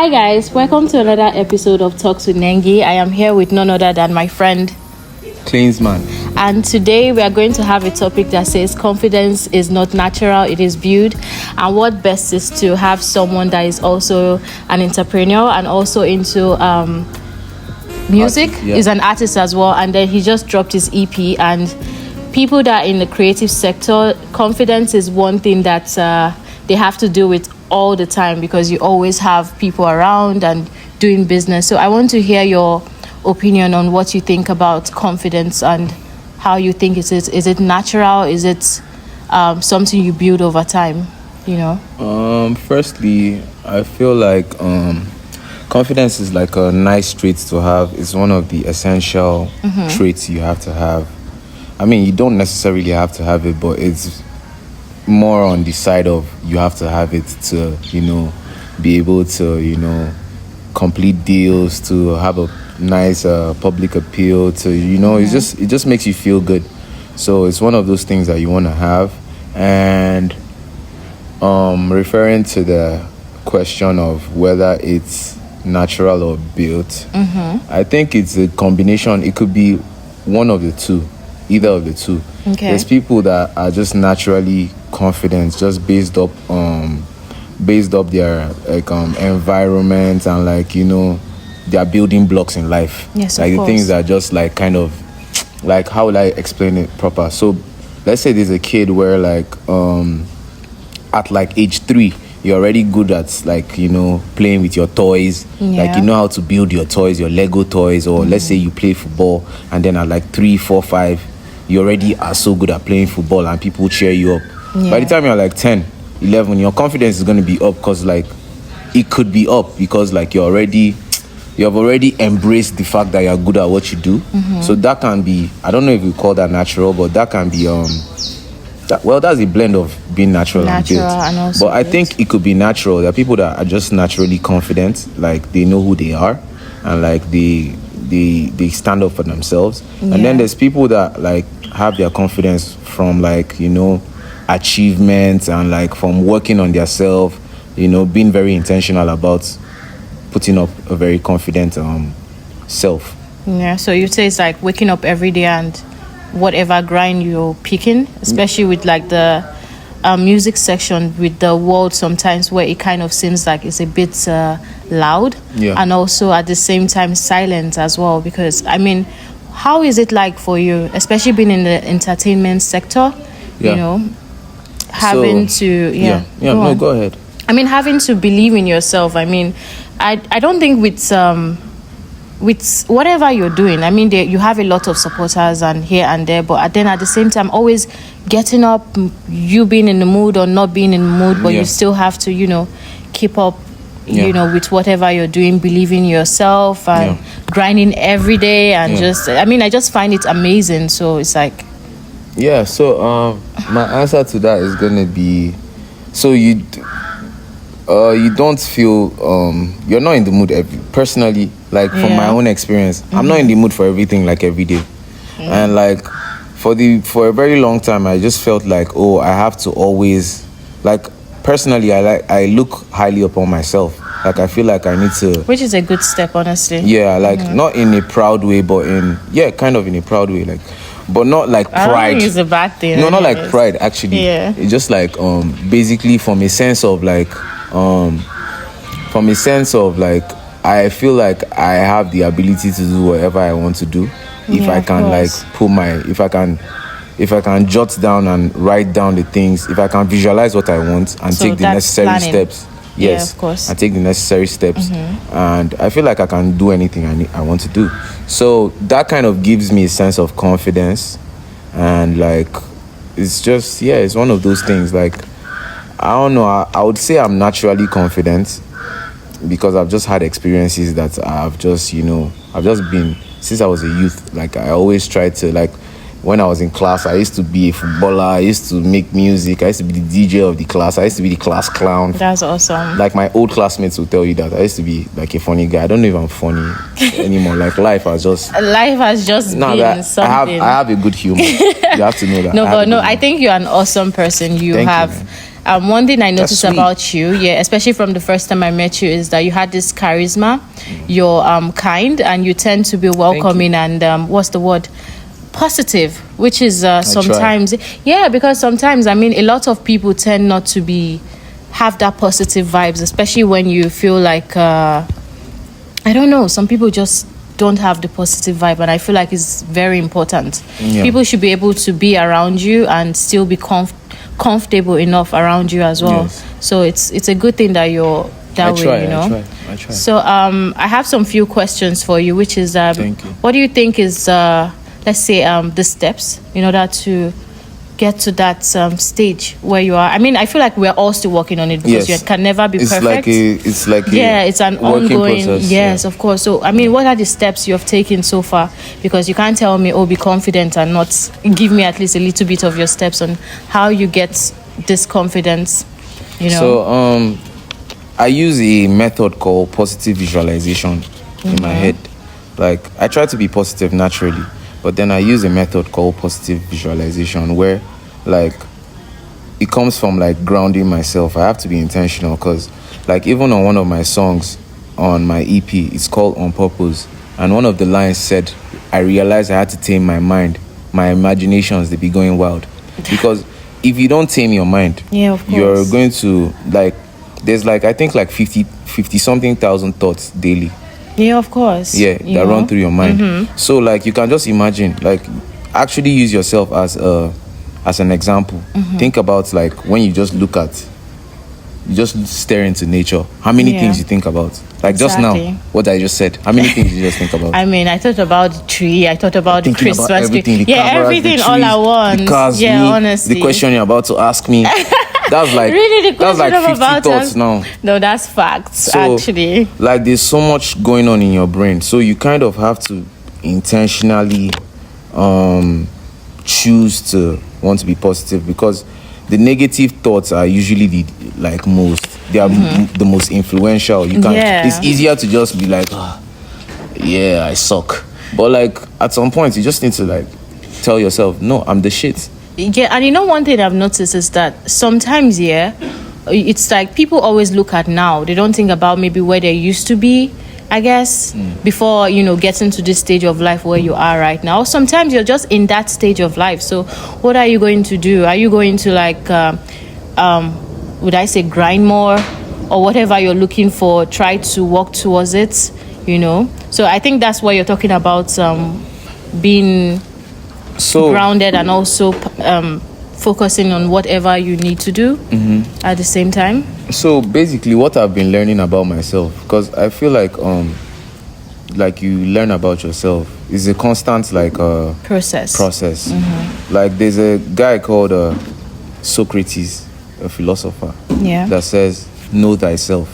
Hi guys, welcome to another episode of Talks with Nengi. I am here with none other than my friend Cleansman. And today we are going to have a topic that says confidence is not natural, it is built. And what best is to have someone that is also an entrepreneur and also into music, is an artist as well, and then he just dropped his EP. And people that are in the creative sector, confidence is one thing that they have to deal with all the time because you always have people around and doing business. So I want to hear your opinion on what you think about confidence and how you think it is. Is it natural? Is it something you build over time? You know. Firstly, I feel like confidence is like a nice trait to have. It's one of the essential traits you have to have. I mean, you don't necessarily have to have it, but it's more on the side of you have to have it to, be able to, complete deals, to have a nice public appeal, to, it just makes you feel good. So it's one of those things that you want to have. And referring to the question of whether it's natural or built, I think it's a combination. It could be one of the two, either of the two. Okay. There's people that are just naturally confident, just based up their environment and their building blocks in life. Yes, like of the course. things that just like kind of like, how will I explain it proper? So let's say there's a kid where at age 3 you're already good at playing with your toys. Like you know how to build your toys, your Lego toys, or let's say you play football and then at 3, 4, 5 you already are so good at playing football and people cheer you up. By the time you're 10, 11, your confidence is going to be up because it could be up because you have already embraced the fact that you're good at what you do. So that can be, I don't know if you call that natural, but that can be that's a blend of being natural and built. And also but I think it could be natural. There are people that are just naturally confident, they know who they are and they stand up for themselves. And then there's people that have their confidence from achievements and from working on their self, being very intentional about putting up a very confident self. Yeah, so you say it's waking up every day and whatever grind you're picking, especially with the music section with the world sometimes where it kind of seems like it's a bit loud and also at the same time silent as well. Because I mean, how is it like for you, especially being in the entertainment sector, having to go ahead. I mean, having to believe in yourself. I mean, I don't think with whatever you're doing, I mean, you have a lot of supporters and here and there, but then at the same time, always getting up, you being in the mood or not being in the mood, but you still have to, keep up, with whatever you're doing, believing in yourself and grinding every day and I just find it amazing. So it's so my answer to that is going to be, so you don't feel you're not in the mood personally, from my own experience. I'm not in the mood for everything every day. And for a very long time I just felt I have to always personally I look highly upon myself. I feel I need to, which is a good step, honestly. Not in a proud way, but kind of in a proud way, but not pride. I don't think it's a bad thing. No, not pride actually. It's just basically from a sense of I feel I have the ability to do whatever I want to do if I can if I can jot down and write down the things, if I can visualize what I want and take the necessary steps. Yes, of course. And take the necessary steps. And I feel I can do anything I want to do. So that kind of gives me a sense of confidence. And it's just, it's one of those things. I don't know, I would say I'm naturally confident because I've just had experiences that I've just been, since I was a youth, I always tried to, when I was in class, I used to be a footballer, I used to make music, I used to be the DJ of the class, I used to be the class clown. That's awesome. My old classmates will tell you that I used to be a funny guy. I don't know if I'm funny anymore. Life has just been something. I have a good humor. You have to know that. I think you're an awesome person. You have One thing I noticed sweet. about you, yeah, especially from the first time I met you, is that you had this charisma. You're kind, and you tend to be welcoming and what's the word? Positive, which is sometimes, yeah, because sometimes I mean a lot of people tend not to have that positive vibes, especially when you feel like I don't know, some people just don't have the positive vibe, and I feel like it's very important. People should be able to be around you and still be comfortable enough around you as well. So it's a good thing that you're that way, you know. I try. So I have some few questions for you, which is Thank you. what do you think is let's say the steps in order to get to that stage where you are? I mean, I feel like we're all still working on it, because you can never be perfect. It's like it's an ongoing process. Yes, of course. So I mean, what are the steps you have taken so far? Because you can't tell me, oh, be confident, and not give me at least a little bit of your steps on how you get this confidence, you know. So I use a method called positive visualization in my head. Like, I try to be positive naturally, but then I use a method called positive visualization where, like, it comes from, like, grounding myself. I have to be intentional, because, like, even on one of my songs on my EP, it's called On Purpose, and one of the lines said, I realized I had to tame my mind. My imaginations, they be going wild. Because if you don't tame your mind, of course, you're going to, like, there's, like, I think, like 50 something thousand thoughts daily. Yeah, of course. Yeah, that run through your mind. So, like, you can just imagine, like, actually use yourself as an example. Think about, like, when you just you just stare into nature, how many things you think about? Like, just now, what I just said, how many things you just think about? I mean, I thought about the tree, I thought about the Christmas about everything, tree. Everything the trees, all at once. The cars, honestly. The question you're about to ask me. That's like really the question that's like 50 about thoughts now. No, that's facts, so, actually. Like, there's so much going on in your brain, so you kind of have to intentionally choose to want to be positive, because the negative thoughts are usually the they are the most influential. You can it's easier to just be like, yeah, I suck, but like at some point you just need to like tell yourself, no, I'm the shit. Yeah, and you know, one thing I've noticed is that sometimes, it's like people always look at now. They don't think about maybe where they used to be, I guess, before, getting to this stage of life where you are right now. Sometimes you're just in that stage of life. So what are you going to do? Are you going to like, would I say grind more, or whatever you're looking for, try to work towards it, So I think that's what you're talking about, being grounded and also focusing on whatever you need to do at the same time. So basically what I've been learning about myself, because I feel like you learn about yourself is a constant process. Like there's a guy called Socrates, a philosopher, that says know thyself.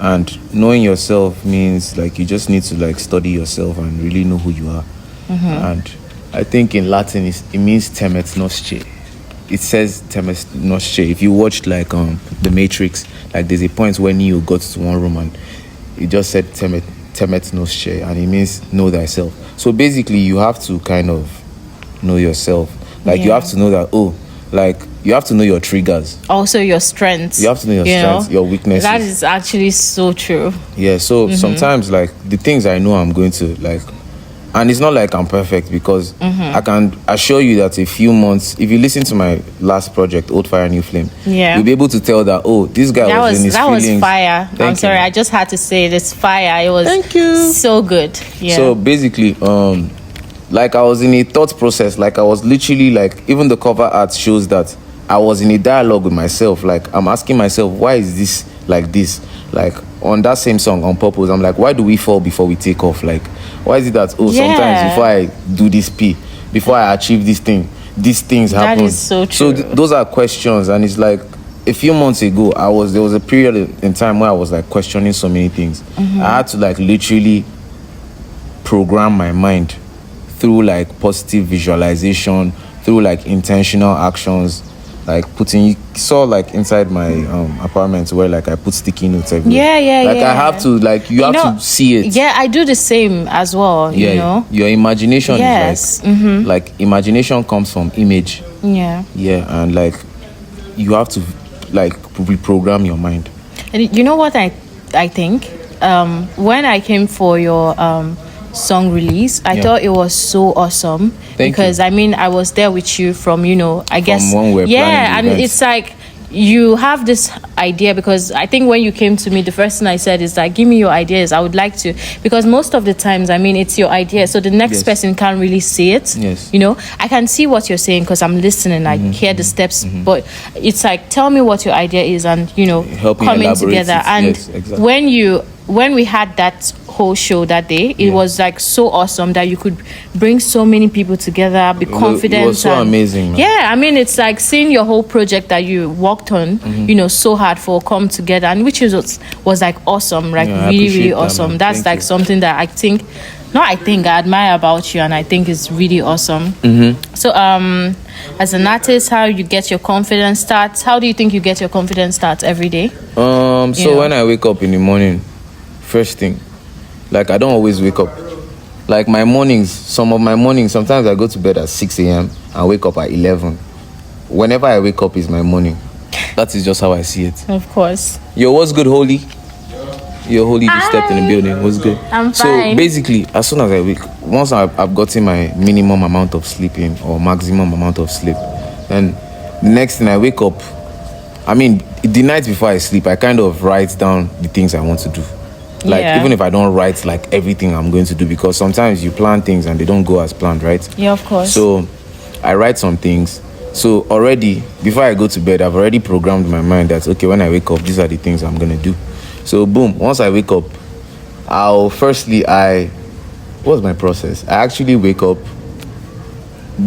And knowing yourself means like you just need to like study yourself and really know who you are. And I think in Latin it means temet nosce. It says temet nosce. If you watched like The Matrix, like there's a point when Neo got to one room and it just said temet nosce, and it means know thyself. So basically you have to kind of know yourself. Like you have to know that you have to know your triggers. Also your strengths. You have to know your strengths, your weaknesses. That is actually so true. Yeah, so sometimes like the things I know I'm going to like, and it's not like I'm perfect, because I can assure you that a few months, if you listen to my last project, Old Fire, New Flame, you'll be able to tell that, this guy was in his feelings. That was fire. I'm sorry, I just had to say this fire. It was so good. Yeah. So basically, like I was in a thought process, like I was literally like, even the cover art shows that I was in a dialogue with myself. Like I'm asking myself, why is this like this? Like on that same song, On Purpose, I'm like, why do we fall before we take off? Like, why is it that sometimes before I do this before I achieve this thing, these things happen? That is so true. So those are questions, and it's like a few months ago, there was a period in time where I was like questioning so many things. I had to like literally program my mind through like positive visualization, through like intentional actions. Like you saw like inside my apartment where like I put sticky notes everywhere. I have to like you have to see it. Yeah, I do the same as well. Yeah, your imagination is like like imagination comes from image. Yeah, and like you have to like reprogram your mind. And you know what I think? When I came for your song release, I thought it was so awesome. Because I mean, I was there with you from, I guess, when we're planning and it's like you have this idea, because I think when you came to me, the first thing I said is like, give me your ideas. I would like to, because most of the times, I mean, it's your idea, so the next person can't really see it. Yes. I can see what you're saying because I'm listening, I hear the steps, but it's like, tell me what your idea is, and coming together. And yes, exactly. when we had that whole show that day, it was like so awesome that you could bring so many people together, be confident. It was so amazing, man. Yeah, I mean, it's like seeing your whole project that you worked on, so hard for, come together, and which was like awesome, like really, really awesome. That's like something that I admire about you, and I think is really awesome. So, as an artist, how you get your confidence starts? How do you think you get your confidence starts every day? So when I wake up in the morning, first thing, like I don't always wake up. Like my mornings, sometimes I go to bed at 6 a.m. and wake up at 11. Whenever I wake up is my morning. That is just how I see it. Of course. Yo, what's good, Holy? Yo, Holy just stepped in the building. What's good? I'm fine. So basically, as soon as I wake, once I've gotten my minimum amount of sleeping or maximum amount of sleep, then the next thing I wake up, I mean, the night before I sleep, I kind of write down the things I want to do. Like, even if I don't write, like, everything I'm going to do, because sometimes you plan things and they don't go as planned, right? Yeah, of course. So I write some things. So already, before I go to bed, I've already programmed my mind that, okay, when I wake up, these are the things I'm going to do. So boom, once I wake up, what's my process? I actually wake up,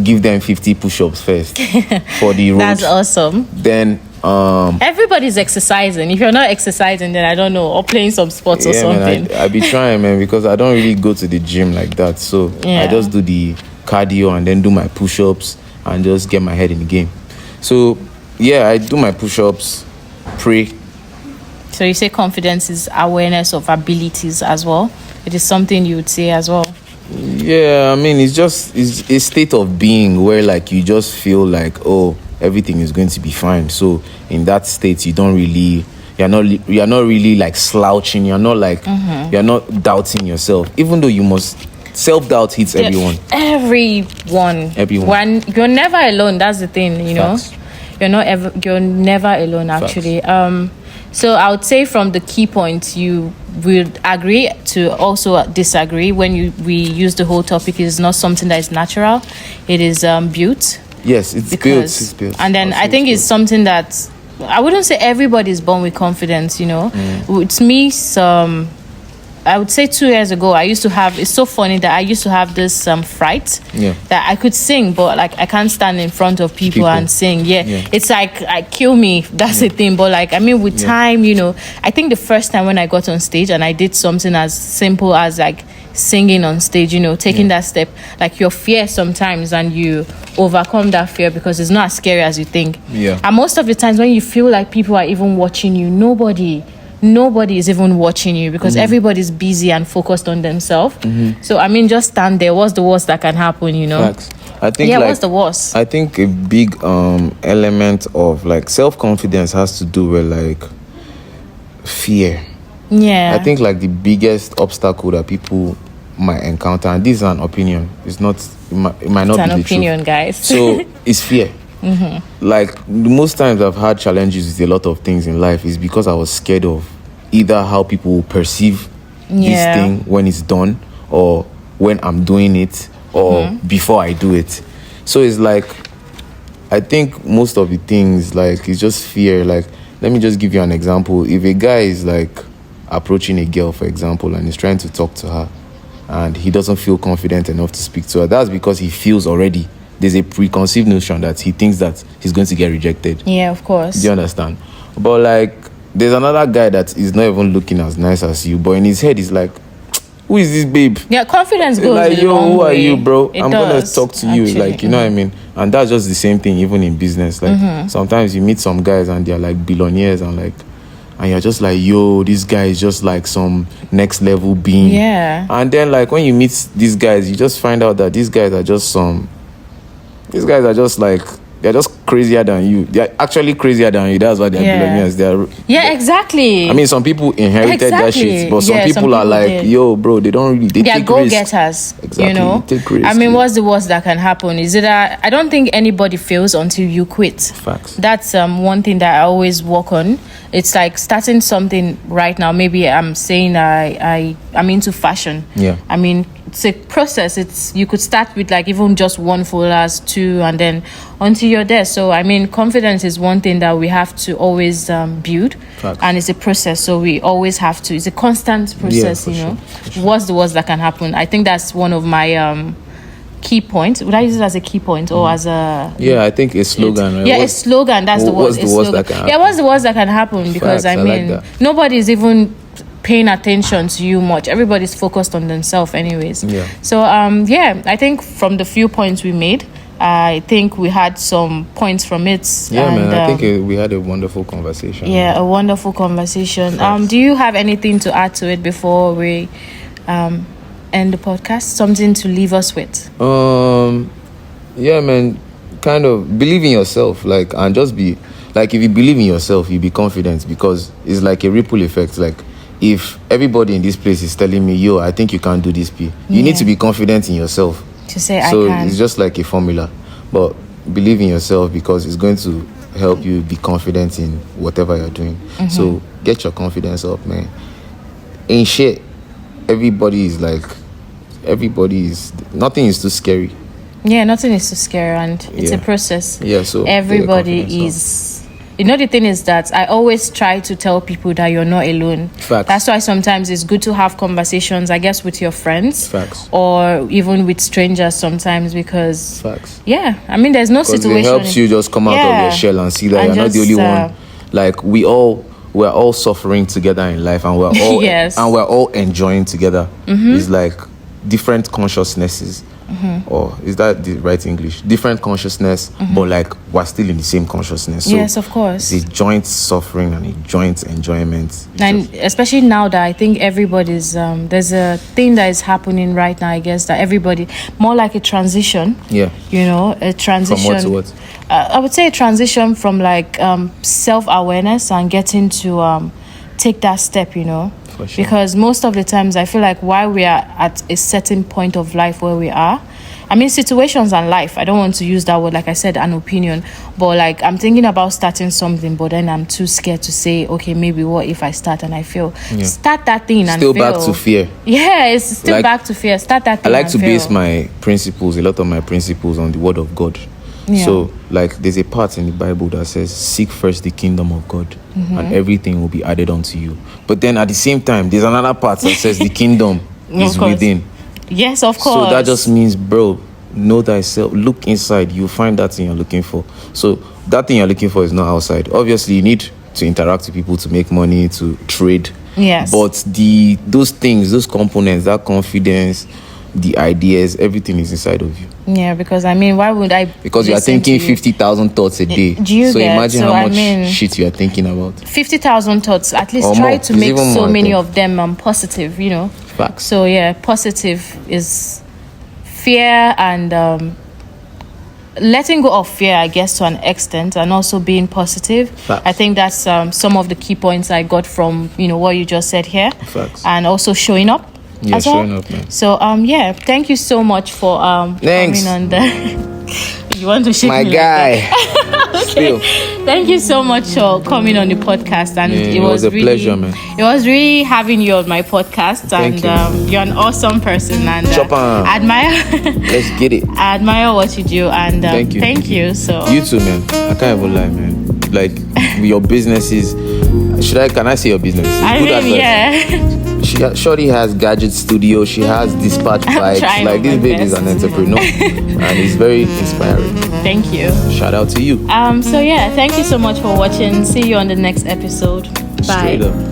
give them 50 push-ups first for the road. That's awesome. Then everybody's exercising. If you're not exercising, then I don't know, or playing some sports or something. Man, I be trying, man, because I don't really go to the gym like that. So I just do the cardio and then do my push-ups and just get my head in the game. So I do my push-ups, pray. So you say confidence is awareness of abilities as well. It is something you would say as well. Yeah, I mean, it's a state of being where like you just feel like, oh, everything is going to be fine. So in that state, you're not really like slouching. You're not like you're not doubting yourself. Even though you must, self-doubt hits everyone. Everyone. When you're never alone, that's the thing, Facts. You're never alone actually. Facts. So I would say from the key points, you would agree to also disagree when we use the whole topic. It is not something that is natural. It is built. Yes, it's built. And then I think it's something that I wouldn't say everybody is born with confidence, With me, I would say 2 years ago, I used to have, it's so funny that I used to have this fright that I could sing, but like I can't stand in front of people and sing. It's like, I kill me. That's the thing. But like, I mean, with time, I think the first time when I got on stage and I did something as simple as like singing on stage, taking that step, like your fear sometimes, and you overcome that fear because it's not as scary as you think. And most of the times when you feel like people are even watching you, nobody is even watching you because everybody's busy and focused on themselves. So I mean, just stand there. What's the worst that can happen, Facts. I think what's the worst? I think a big element of like self-confidence has to do with like fear. I think like the biggest obstacle that people might encounter, and this is an opinion, it might not be the opinion, truth, guys. So it's fear. Like most times I've had challenges with a lot of things in life is because I was scared of either how people will perceive this thing when it's done, or when I'm doing it, or before I do it. So it's like, I think most of the things, like, it's just fear. Like, let me just give you an example. If a guy is like approaching a girl, for example, and he's trying to talk to her and he doesn't feel confident enough to speak to her, that's because he feels already there's a preconceived notion that he thinks that he's going to get rejected. Yeah, of course. Do you understand? But like, there's another guy that is not even looking as nice as you, but in his head he's like, who is this babe? Yeah, confidence goes like, yo, who are you, bro? I'm gonna talk to you, actually. like, you know what I mean? And that's just the same thing even in business. Like sometimes you meet some guys and they're like billionaires and you're just like, yo, this guy is just like some next level being. And then like when you meet these guys, you just find out that these guys are just like they're just crazier than you. They're actually crazier than you. That's why they're billionaires. Yeah, exactly. I mean, some people inherited that shit, but some people are like, did. Yo, bro, they don't really. They're go-getters. Exactly. You know, they take risk. I mean, what's the worst that can happen? Is it that I don't think anybody fails until you quit. Facts. That's one thing that I always work on. It's like starting something right now. Maybe I'm saying I'm into fashion. Yeah. I mean, it's a process. You could start with like even just one followers, 2, and then until you're there. So I mean, confidence is one thing that we have to always build. Facts. And it's a process. So we always have to. It's a constant process. Yeah, Sure. What's the worst that can happen? I think that's one of my key points. Would I use it as a key point or as a? Yeah, I think a slogan. Right? Yeah, a slogan. That's the word. What's the worst that can happen? Yeah, what's the worst that can happen? Because Facts, I mean, nobody's even paying attention to you much. Everybody's focused on themselves anyways. Yeah. So I think from the few points we made, I think we had some points from it. Yeah, and, man, I think we had a wonderful conversation. Yeah, a wonderful conversation. Do you have anything to add to it before we end the podcast? Something to leave us with? Yeah, man, kind of believe in yourself, like, and just be like, if you believe in yourself, you be confident, because it's like a ripple effect. Like, if everybody in this place is telling me, yo, I think you can't do this, you need to be confident in yourself to say so I can. It's just like a formula, but believe in yourself, because it's going to help you be confident in whatever you're doing. So get your confidence up, man. In shit, everybody is nothing is too scary. Yeah, nothing is too scary, and it's a process. Yeah, so everybody is. You know, the thing is that I always try to tell people that you're not alone. Facts. That's why sometimes it's good to have conversations, I guess, with your friends. Facts. Or even with strangers sometimes, because... Facts. Yeah, I mean, there's no situation... It helps you just come out of your shell and see that you're not the only one. Like, we're all suffering together in life, and we're all and we're all enjoying together. It's like different consciousnesses. Or is that the right English? Different consciousness, but like we're still in the same consciousness. So yes, of course. It's a joint suffering and a joint enjoyment. And especially now that I think everybody's there's a thing that is happening right now, I guess, that everybody, more like a transition. Yeah. You know, a transition. From what to what? I would say a transition from like self-awareness and getting to take that step, you know. For sure. Because most of the times I feel like while we are at a certain point of life where we are, I mean, situations and life, I don't want to use that word, like I said, an opinion, but like I'm thinking about starting something, but then I'm too scared to say, okay, maybe what if I start and I fail? Start that thing and still fail. Back to fear. Yeah, it's still like, back to fear. Start that thing. I like to base my principles, a lot of my principles, on the word of God. Yeah. So, like, there's a part in the Bible that says, seek first the kingdom of God, and everything will be added unto you. But then at the same time, there's another part that says the kingdom is within. Yes, of course. So that just means, bro, know thyself, look inside, you'll find that thing you're looking for. So that thing you're looking for is not outside. Obviously, you need to interact with people to make money, to trade. Yes. But those things, those components, that confidence, the ideas, everything is inside of you. Yeah, because I mean, why would I? Because you are thinking 50,000 thoughts a day. Do you so get? Imagine so how much shit you are thinking about. 50,000 thoughts. At least or try more. to It's make so more, many of them positive. You know. Facts. So yeah, positive is fear and letting go of fear, I guess, to an extent, and also being positive. Facts. I think that's some of the key points I got from what you just said here. Facts. And also showing up. Yeah, as well. showing up, man. So thank you so much for Thanks. coming on the you want to shake my me guy. Like okay. Still. Thank you so much for coming on the podcast, and it was a really, pleasure, man. It was really having you on my podcast. Thank and you. You're an awesome person, and I admire let's get it. I admire what you do, and thank you. So you too, man. I can't even lie, man. Like your businesses, can I say your business? I mean, yeah. Shorty has Gadget Studio. She has Dispatch Bikes. Like this baby is an entrepreneur, and it's very inspiring. Thank you. Shout out to you. So yeah, thank you so much for watching. See you on the next episode. Bye. Straight up.